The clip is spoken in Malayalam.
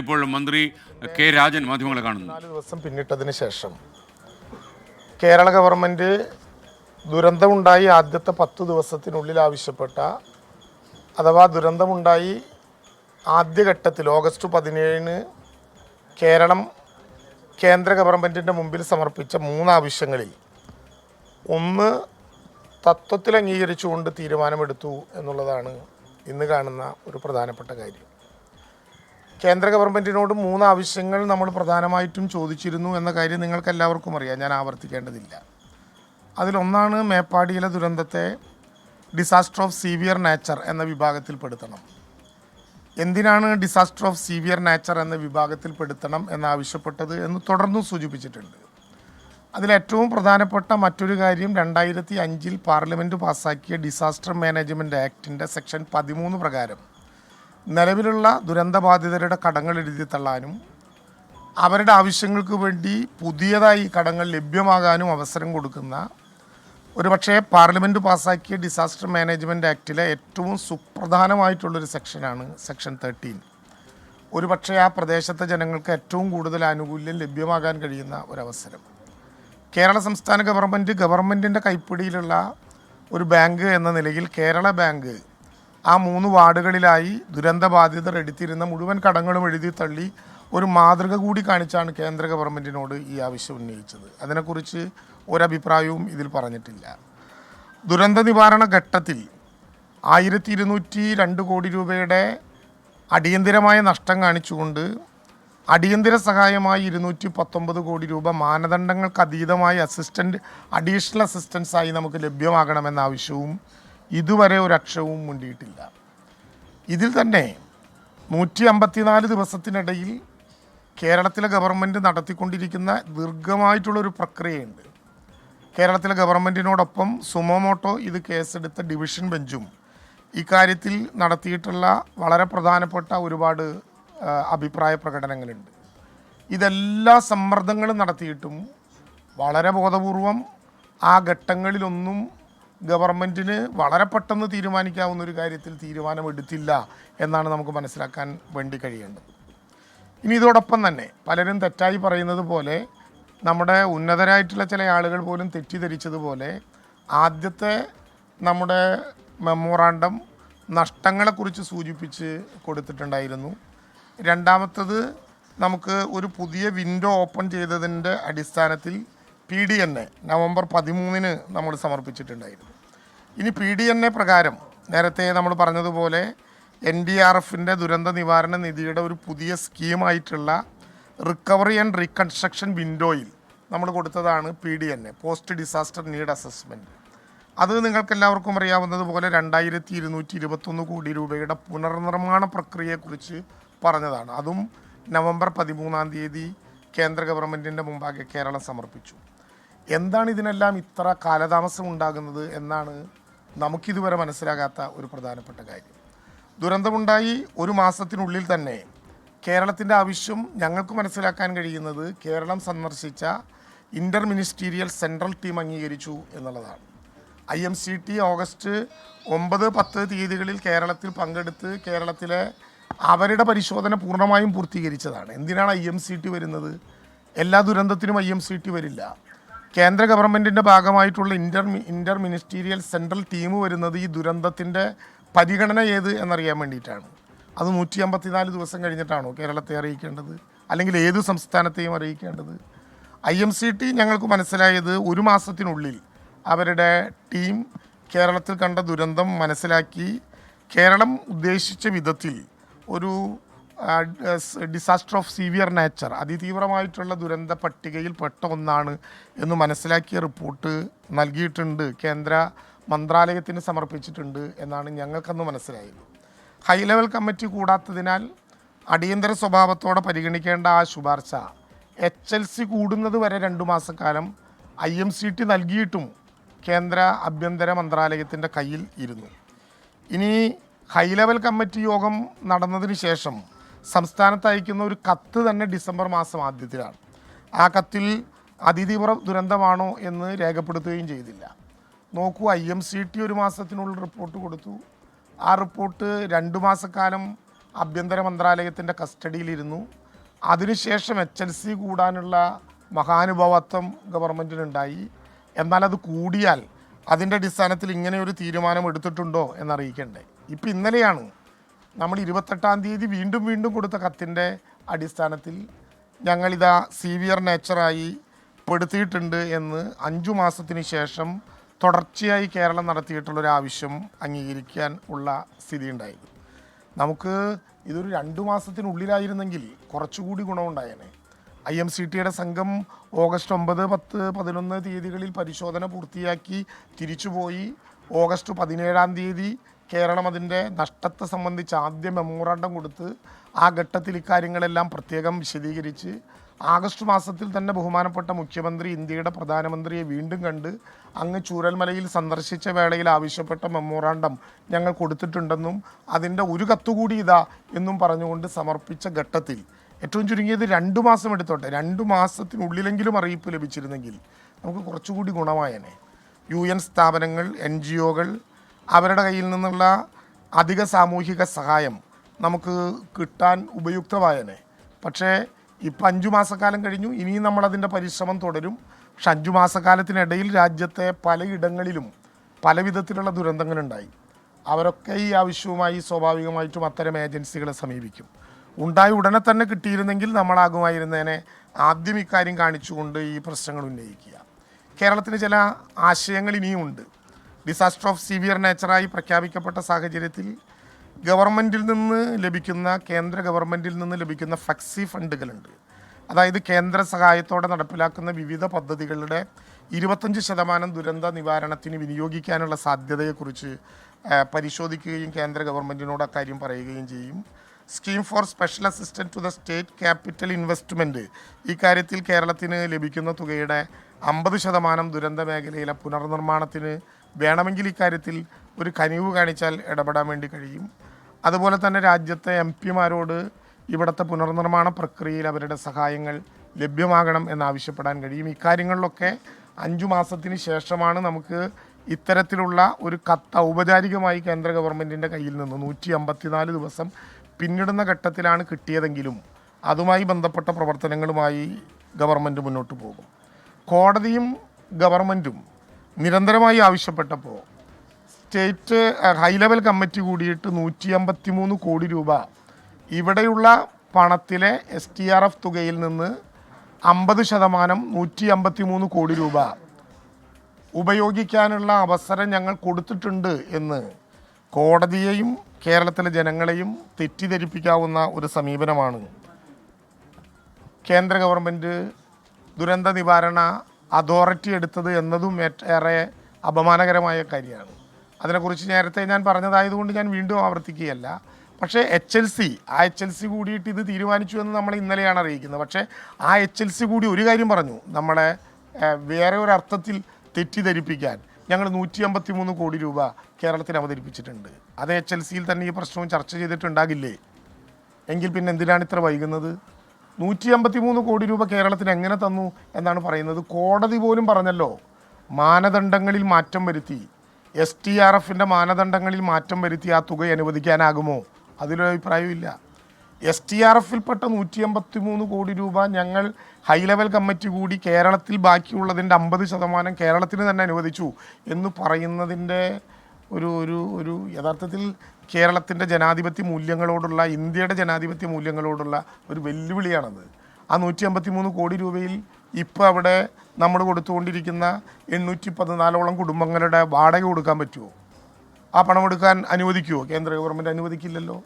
ഇപ്പോൾ മന്ത്രി കെ രാജൻ മാധ്യമങ്ങളെ കാണുന്നു. 4 ദിവസം പിന്നിട്ടതിന് ശേഷം കേരള ഗവൺമെൻറ് ദുരന്തമുണ്ടായി ആദ്യത്തെ 10 ദിവസത്തിനുള്ളിൽ ആവശ്യപ്പെട്ട അഥവാ ദുരന്തമുണ്ടായി ആദ്യഘട്ടത്തിൽ ഓഗസ്റ്റ് 17-ന് കേരളം കേന്ദ്ര ഗവൺമെൻറ്റിൻ്റെ മുമ്പിൽ സമർപ്പിച്ച 3 ആവശ്യങ്ങളിൽ ഒന്ന് തത്വത്തിൽ അംഗീകരിച്ചുകൊണ്ട് തീരുമാനമെടുത്തു എന്നുള്ളതാണ് ഇന്ന് കാണുന്ന ഒരു പ്രധാനപ്പെട്ട കാര്യം. കേന്ദ്ര ഗവൺമെൻറ്റിനോട് 3 ആവശ്യങ്ങൾ നമ്മൾ പ്രധാനമായിട്ടും ചോദിച്ചിരുന്നു എന്ന കാര്യം നിങ്ങൾക്ക് എല്ലാവർക്കും അറിയാം, ഞാൻ ആവർത്തിക്കേണ്ടതില്ല. അതിലൊന്നാണ് മേപ്പാടിയിലെ ദുരന്തത്തെ ഡിസാസ്റ്റർ ഓഫ് സീവിയർ നേച്ചർ എന്ന വിഭാഗത്തിൽപ്പെടുത്തണം. എന്തിനാണ് ഡിസാസ്റ്റർ ഓഫ് സീവിയർ നേച്ചർ എന്ന വിഭാഗത്തിൽപ്പെടുത്തണം എന്നാവശ്യപ്പെട്ടത് എന്ന് തുടർന്നും സൂചിപ്പിച്ചിട്ടുണ്ട്. അതിലേറ്റവും പ്രധാനപ്പെട്ട മറ്റൊരു കാര്യം 2005 പാർലമെൻറ്റ് പാസ്സാക്കിയ ഡിസാസ്റ്റർ മാനേജ്മെൻറ്റ് ആക്ടിൻ്റെ സെക്ഷൻ 13 പ്രകാരം നിലവിലുള്ള ദുരന്തബാധിതരുടെ കടങ്ങൾ എഴുതി തള്ളാനും അവരുടെ ആവശ്യങ്ങൾക്ക് വേണ്ടി പുതിയതായി കടങ്ങൾ ലഭ്യമാകാനും അവസരം കൊടുക്കുന്ന ഒരുപക്ഷെ പാർലമെൻറ്റ് പാസ്സാക്കിയ ഡിസാസ്റ്റർ മാനേജ്മെൻറ്റ് ആക്ടിലെ ഏറ്റവും സുപ്രധാനമായിട്ടുള്ളൊരു സെക്ഷനാണ് സെക്ഷൻ 13. ഒരുപക്ഷെ ആ പ്രദേശത്തെ ജനങ്ങൾക്ക് ഏറ്റവും കൂടുതൽ ആനുകൂല്യം ലഭ്യമാകാൻ കഴിയുന്ന ഒരവസരം. കേരള സംസ്ഥാന ഗവൺമെൻറ്റിൻ്റെ കൈപ്പിടിയിലുള്ള ഒരു ബാങ്ക് എന്ന നിലയിൽ കേരള ബാങ്ക് ആ 3 വാർഡുകളിലായി ദുരന്തബാധിതർ എടുത്തിരുന്ന മുഴുവൻ കടങ്ങളും എഴുതി തള്ളി ഒരു മാതൃക കൂടി കാണിച്ചാണ് കേന്ദ്ര ഗവൺമെൻറ്റിനോട് ഈ ആവശ്യം ഉന്നയിച്ചത്. അതിനെക്കുറിച്ച് ഒരഭിപ്രായവും ഇതിൽ പറഞ്ഞിട്ടില്ല. ദുരന്ത നിവാരണ ഘട്ടത്തിൽ 1202 കോടി രൂപയുടെ അടിയന്തിരമായ നഷ്ടം കാണിച്ചുകൊണ്ട് അടിയന്തര സഹായമായി 219 കോടി രൂപ മാനദണ്ഡങ്ങൾക്ക് അതീതമായി അഡീഷണൽ അസിസ്റ്റൻസായി നമുക്ക് ലഭ്യമാകണമെന്ന ആവശ്യവും ഇതുവരെ ഒരക്ഷരവും മുണ്ടിയിട്ടില്ല. ഇതിൽ തന്നെ 154 ദിവസത്തിനിടയിൽ കേരളത്തിലെ ഗവൺമെൻറ് നടത്തിക്കൊണ്ടിരിക്കുന്ന ദീർഘമായിട്ടുള്ളൊരു പ്രക്രിയയുണ്ട്. കേരളത്തിലെ ഗവൺമെൻറ്റിനോടൊപ്പം സുമോമോട്ടോ ഇത് കേസെടുത്ത ഡിവിഷൻ ബെഞ്ചും ഇക്കാര്യത്തിൽ നടത്തിയിട്ടുള്ള വളരെ പ്രധാനപ്പെട്ട ഒരുപാട് അഭിപ്രായ പ്രകടനങ്ങളുണ്ട്. ഇതെല്ലാ സമ്മർദ്ദങ്ങളും നടത്തിയിട്ടും വളരെ ബോധപൂർവം ആ ഘട്ടങ്ങളിലൊന്നും ഗവൺമെൻറ്റിന് വളരെ പെട്ടെന്ന് തീരുമാനിക്കാവുന്ന ഒരു കാര്യത്തിൽ തീരുമാനമെടുത്തില്ല എന്നാണ് നമുക്ക് മനസ്സിലാക്കാൻ വേണ്ടി കഴിയേണ്ടത്. ഇനി ഇതോടൊപ്പം തന്നെ പലരും തെറ്റായി പറയുന്നത് പോലെ നമ്മുടെ ഉന്നതരായിട്ടുള്ള ചില ആളുകൾ പോലും തെറ്റിദ്ധരിച്ചതുപോലെ ആദ്യത്തെ നമ്മുടെ മെമ്മോറാണ്ടം നഷ്ടങ്ങളെക്കുറിച്ച് സൂചിപ്പിച്ച് കൊടുത്തിട്ടുണ്ടായിരുന്നു. രണ്ടാമത്തത് നമുക്ക് ഒരു പുതിയ വിൻഡോ ഓപ്പൺ ചെയ്തതിൻ്റെ അടിസ്ഥാനത്തിൽ PDNA നവംബർ 13-ന് നമ്മൾ സമർപ്പിച്ചിട്ടുണ്ടായിരുന്നു. ഇനി PDNA പ്രകാരം നേരത്തെ നമ്മൾ പറഞ്ഞതുപോലെ NDRFൻ്റെ ദുരന്ത നിവാരണ നിധിയുടെ ഒരു പുതിയ സ്കീമായിട്ടുള്ള റിക്കവറി ആൻഡ് റീകൺസ്ട്രക്ഷൻ വിൻഡോയിൽ നമ്മൾ കൊടുത്തതാണ് PDNA, post disaster need assessment. അത് നിങ്ങൾക്കെല്ലാവർക്കും അറിയാവുന്നതുപോലെ 2221 കോടി രൂപയുടെ പുനർനിർമ്മാണ പ്രക്രിയയെക്കുറിച്ച് പറഞ്ഞതാണ്. അതും നവംബർ 13-ാം തീയതി കേന്ദ്ര ഗവൺമെൻറ്റിൻ്റെ മുമ്പാകെ കേരളം സമർപ്പിച്ചു. എന്താണ് ഇതിനെല്ലാം ഇത്ര കാലതാമസം ഉണ്ടാകുന്നത് എന്നാണ് നമുക്കിതുവരെ മനസ്സിലാകാത്ത ഒരു പ്രധാനപ്പെട്ട കാര്യം. ദുരന്തമുണ്ടായി 1 മാസത്തിനുള്ളിൽ തന്നെ കേരളത്തിൻ്റെ ആവശ്യം ഞങ്ങൾക്ക് മനസ്സിലാക്കാൻ കഴിയുന്നത് കേരളം സന്ദർശിച്ച ഇൻ്റർ മിനിസ്റ്റീരിയൽ സെൻട്രൽ ടീം അംഗീകരിച്ചു എന്നുള്ളതാണ്. IMCT ഓഗസ്റ്റ് 9, 10 തീയതികളിൽ കേരളത്തിൽ പങ്കെടുത്ത് കേരളത്തിലെ അവരുടെ പരിശോധന പൂർണ്ണമായും പൂർത്തീകരിച്ചതാണ്. എന്തിനാണ് IMCT വരുന്നത്? എല്ലാ ദുരന്തത്തിനും IMCT വരില്ല. കേന്ദ്ര ഗവൺമെൻറ്റിൻ്റെ ഭാഗമായിട്ടുള്ള ഇൻ്റർ മിനിസ്റ്റീരിയൽ സെൻട്രൽ ടീം വരുന്നത് ഈ ദുരന്തത്തിൻ്റെ പരിഗണന ഏത് എന്നറിയാൻ വേണ്ടിയിട്ടാണ്. അത് 154 ദിവസം കഴിഞ്ഞിട്ടാണോ കേരളത്തെ അറിയിക്കേണ്ടത്? അല്ലെങ്കിൽ ഏത് സംസ്ഥാനത്തെയും അറിയിക്കേണ്ടത്? IMCT ഞങ്ങൾക്ക് മനസ്സിലായത് 1 മാസത്തിനുള്ളിൽ അവരുടെ ടീം കേരളത്തിൽ കണ്ട ദുരന്തം മനസ്സിലാക്കി കേരളം ഉദ്ദേശിച്ച വിധത്തിൽ ഒരു ഡിസാസ്റ്റർ ഓഫ് സീവിയർ നേച്ചർ അതിതീവ്രമായിട്ടുള്ള ദുരന്ത പട്ടികയിൽ പെട്ട ഒന്നാണ് എന്ന് മനസ്സിലാക്കിയ റിപ്പോർട്ട് നൽകിയിട്ടുണ്ട്, കേന്ദ്ര മന്ത്രാലയത്തിന് സമർപ്പിച്ചിട്ടുണ്ട് എന്നാണ് ഞങ്ങൾക്കന്ന് മനസ്സിലായത്. ഹൈ ലെവൽ കമ്മിറ്റി കൂടാത്തതിനാൽ അടിയന്തര സ്വഭാവത്തോടെ പരിഗണിക്കേണ്ട ആ ശുപാർശ HLC കൂടുന്നത് വരെ 2 മാസക്കാലം IMCT നൽകിയിട്ടും കേന്ദ്ര ആഭ്യന്തര മന്ത്രാലയത്തിൻ്റെ കയ്യിൽ ഇരുന്നു. ഇനി ഹൈ ലെവൽ കമ്മിറ്റി യോഗം നടന്നതിന് ശേഷം സംസ്ഥാനത്ത് അയക്കുന്ന ഒരു കത്ത് തന്നെ ഡിസംബർ മാസം ആദ്യത്തിലാണ്. ആ കത്തിൽ അതിതീവ്ര ദുരന്തമാണോ എന്ന് രേഖപ്പെടുത്തുകയും ചെയ്തില്ല. നോക്കൂ, IMCT 1 മാസത്തിനുള്ളിൽ റിപ്പോർട്ട് കൊടുത്തു. ആ റിപ്പോർട്ട് 2 മാസക്കാലം ആഭ്യന്തര മന്ത്രാലയത്തിൻ്റെ കസ്റ്റഡിയിലിരുന്നു. അതിനുശേഷം HLC കൂടാനുള്ള മഹാനുഭാവത്വം ഗവൺമെൻറ്റിനുണ്ടായി. എന്നാൽ അത് കൂടിയാൽ അതിൻ്റെ അടിസ്ഥാനത്തിൽ ഇങ്ങനെ ഒരു തീരുമാനം എടുത്തിട്ടുണ്ടോ എന്നറിയിക്കണ്ടേ. ഇപ്പം ഇന്നലെയാണ് നമ്മൾ 28-ാം തീയതി വീണ്ടും കൊടുത്ത കത്തിൻ്റെ അടിസ്ഥാനത്തിൽ ഞങ്ങളിതാ സിവിയർ നേച്ചറായി പെടുത്തിയിട്ടുണ്ട് എന്ന് 5 മാസത്തിന് ശേഷം തുടർച്ചയായി കേരളം നടത്തിയിട്ടുള്ളൊരു ആവശ്യം അംഗീകരിക്കാൻ ഉള്ള സ്ഥിതി ഉണ്ടായി. നമുക്ക് ഇതൊരു 2 മാസത്തിനുള്ളിലായിരുന്നെങ്കിൽ കുറച്ചുകൂടി ഗുണമുണ്ടായേനെ. IMCTയുടെ സംഘം ഓഗസ്റ്റ് 9, 10, 11 തീയതികളിൽ പരിശോധന പൂർത്തിയാക്കി തിരിച്ചുപോയി. ഓഗസ്റ്റ് 17-ാം തീയതി കേരളം അതിൻ്റെ നഷ്ടത്തെ സംബന്ധിച്ച് ആദ്യം മെമ്മോറാണ്ടം കൊടുത്ത് ആ ഘട്ടത്തിൽ ഇക്കാര്യങ്ങളെല്ലാം പ്രത്യേകം വിശദീകരിച്ച് ആഗസ്റ്റ് മാസത്തിൽ തന്നെ ബഹുമാനപ്പെട്ട മുഖ്യമന്ത്രി ഇന്ത്യയുടെ പ്രധാനമന്ത്രിയെ വീണ്ടും കണ്ട് അങ്ങ് ചൂരൽമലയിൽ സന്ദർശിച്ച വേളയിൽ ആവശ്യപ്പെട്ട മെമ്മോറാണ്ടം ഞങ്ങൾ കൊടുത്തിട്ടുണ്ടെന്നും അതിൻ്റെ ഒരു കത്തുകൂടി ഇതാ എന്നും പറഞ്ഞുകൊണ്ട് സമർപ്പിച്ച ഘട്ടത്തിൽ ഏറ്റവും ചുരുങ്ങിയത് 2 മാസം എടുത്തോട്ടെ, 2 മാസത്തിനുള്ളിലെങ്കിലും അറിയിപ്പ് ലഭിച്ചിരുന്നെങ്കിൽ നമുക്ക് കുറച്ചുകൂടി ഗുണമായേനെ. UN സ്ഥാപനങ്ങൾ, NGOകൾ അവരുടെ കയ്യിൽ നിന്നുള്ള അധിക സാമൂഹിക സഹായം നമുക്ക് കിട്ടാൻ ഉപയുക്തമായേനെ. പക്ഷേ ഇപ്പം 5 മാസക്കാലം കഴിഞ്ഞു, ഇനിയും നമ്മളതിൻ്റെ പരിശ്രമം തുടരും. പക്ഷെ 5 മാസക്കാലത്തിനിടയിൽ രാജ്യത്തെ പലയിടങ്ങളിലും പല വിധത്തിലുള്ള ദുരന്തങ്ങളുണ്ടായി. അവരൊക്കെ ഈ ആവശ്യവുമായി സ്വാഭാവികമായിട്ടും അത്തരം ഏജൻസികളെ സമീപിക്കും. ഉണ്ടായി ഉടനെ തന്നെ കിട്ടിയിരുന്നെങ്കിൽ നമ്മളാകുമായിരുന്നതിനെ ആദ്യം ഇക്കാര്യം കാണിച്ചുകൊണ്ട് ഈ പ്രശ്നങ്ങൾ ഉന്നയിക്കുക. കേരളത്തിന് ചില ആശയങ്ങൾ ഇനിയുമുണ്ട്. ഡിസാസ്റ്റർ ഓഫ് സിവിയർ നേച്ചറായി പ്രഖ്യാപിക്കപ്പെട്ട സാഹചര്യത്തിൽ ഗവൺമെൻറ്റിൽ നിന്ന് ലഭിക്കുന്ന, കേന്ദ്ര ഗവൺമെൻറ്റിൽ നിന്ന് ലഭിക്കുന്ന ഫ്ലെക്സി ഫണ്ടുകളുണ്ട്. അതായത് കേന്ദ്ര സഹായത്തോടെ നടപ്പിലാക്കുന്ന വിവിധ പദ്ധതികളുടെ 25% ദുരന്ത നിവാരണത്തിന് വിനിയോഗിക്കാനുള്ള സാധ്യതയെക്കുറിച്ച് പരിശോധിക്കുകയും കേന്ദ്ര ഗവൺമെൻറ്റിനോട് അക്കാര്യം പറയുകയും ചെയ്യും. Scheme for special assistance to the state capital investment, ഇക്കാര്യത്തിൽ കേരളത്തിന് ലഭിക്കുന്ന തുകയുടെ 50% ദുരന്ത മേഖലയിലെ പുനർനിർമ്മാണത്തിന് വേണമെങ്കിൽ ഇക്കാര്യത്തിൽ ഒരു കനിവ് കാണിച്ചാൽ ഇടപെടാൻ വേണ്ടി കഴിയും. അതുപോലെ തന്നെ രാജ്യത്തെ MP-മാരോട് ഇവിടുത്തെ പുനർനിർമ്മാണ പ്രക്രിയയിൽ അവരുടെ സഹായങ്ങൾ ലഭ്യമാകണം എന്നാവശ്യപ്പെടാൻ കഴിയും. ഇക്കാര്യങ്ങളിലൊക്കെ 5 മാസത്തിന് ശേഷമാണ് നമുക്ക് ഇത്തരത്തിലുള്ള ഒരു കത്ത് ഔപചാരികമായി കേന്ദ്ര ഗവൺമെൻറ്റിൻ്റെ കയ്യിൽ നിന്ന് 154 ദിവസം പിന്നിടുന്ന ഘട്ടത്തിലാണ് കിട്ടിയതെങ്കിലും അതുമായി ബന്ധപ്പെട്ട പ്രവർത്തനങ്ങളുമായി ഗവൺമെൻറ് മുന്നോട്ട് പോകും. കോടതിയും ഗവൺമെൻറ്റും നിരന്തരമായി ആവശ്യപ്പെട്ടപ്പോൾ സ്റ്റേറ്റ് ഹൈ ലെവൽ കമ്മിറ്റി കൂടിയിട്ട് 153 കോടി രൂപ ഇവിടെയുള്ള പണത്തിലെ STRF തുകയിൽ നിന്ന് 50% 153 കോടി രൂപ ഉപയോഗിക്കാനുള്ള അവസരം ഞങ്ങൾ കൊടുത്തിട്ടുണ്ട് എന്ന് കോടതിയെയും കേരളത്തിലെ ജനങ്ങളെയും തെറ്റിദ്ധരിപ്പിക്കാവുന്ന ഒരു സമീപനമാണ് കേന്ദ്ര ഗവൺമെൻറ് ദുരന്ത നിവാരണ അതോറിറ്റി എടുത്തത് എന്നതും ഏറെ അപമാനകരമായ കാര്യമാണ്. അതിനെക്കുറിച്ച് നേരത്തെ ഞാൻ പറഞ്ഞതായതുകൊണ്ട് ഞാൻ വീണ്ടും ആവർത്തിക്കുകയല്ല. പക്ഷേ HLC കൂടിയിട്ട് ഇത് തീരുമാനിച്ചു എന്ന് നമ്മൾ ഇന്നലെയാണ് അറിയിക്കുന്നത്. പക്ഷേ ആ HLC കൂടി ഒരു കാര്യം പറഞ്ഞു, നമ്മളെ വേറെ ഒരു അർത്ഥത്തിൽ തെറ്റിദ്ധരിപ്പിക്കാൻ ഞങ്ങൾ 153 കോടി രൂപ കേരളത്തിന് അവതരിപ്പിച്ചിട്ടുണ്ട്. അത് HLCയിൽ തന്നെ ഈ പ്രശ്നവും ചർച്ച ചെയ്തിട്ടുണ്ടാകില്ലേ? എങ്കിൽ പിന്നെ എന്തിനാണ് ഇത്ര വൈകുന്നത്? 153 കോടി രൂപ കേരളത്തിന് എങ്ങനെ തന്നു എന്നാണ് പറയുന്നത്. കോടതി പോലും പറഞ്ഞല്ലോ മാനദണ്ഡങ്ങളിൽ മാറ്റം വരുത്തി, STRFൻ്റെ മാനദണ്ഡങ്ങളിൽ മാറ്റം വരുത്തി ആ തുക അനുവദിക്കാനാകുമോ? അതിലൊരു അഭിപ്രായമില്ല. STRFിൽപ്പെട്ട 153 കോടി രൂപ ഞങ്ങൾ ഹൈ ലെവൽ കമ്മിറ്റി കൂടി കേരളത്തിൽ ബാക്കിയുള്ളതിൻ്റെ 50% കേരളത്തിന് തന്നെ അനുവദിച്ചു എന്ന് പറയുന്നതിൻ്റെ ഒരു യഥാർത്ഥത്തിൽ കേരളത്തിൻ്റെ ജനാധിപത്യ മൂല്യങ്ങളോടുള്ള, ഇന്ത്യയുടെ ജനാധിപത്യ മൂല്യങ്ങളോടുള്ള ഒരു വെല്ലുവിളിയാണത്. ആ 153 കോടി രൂപയിൽ ഇപ്പോൾ അവിടെ നമ്മൾ കൊടുത്തുകൊണ്ടിരിക്കുന്ന 814ഓളം കുടുംബങ്ങളുടെ വാടക കൊടുക്കാൻ പറ്റുമോ? ആ പണം എടുക്കാൻ അനുവദിക്കുമോ? കേന്ദ്ര ഗവൺമെൻറ് അനുവദിക്കില്ലല്ലോ.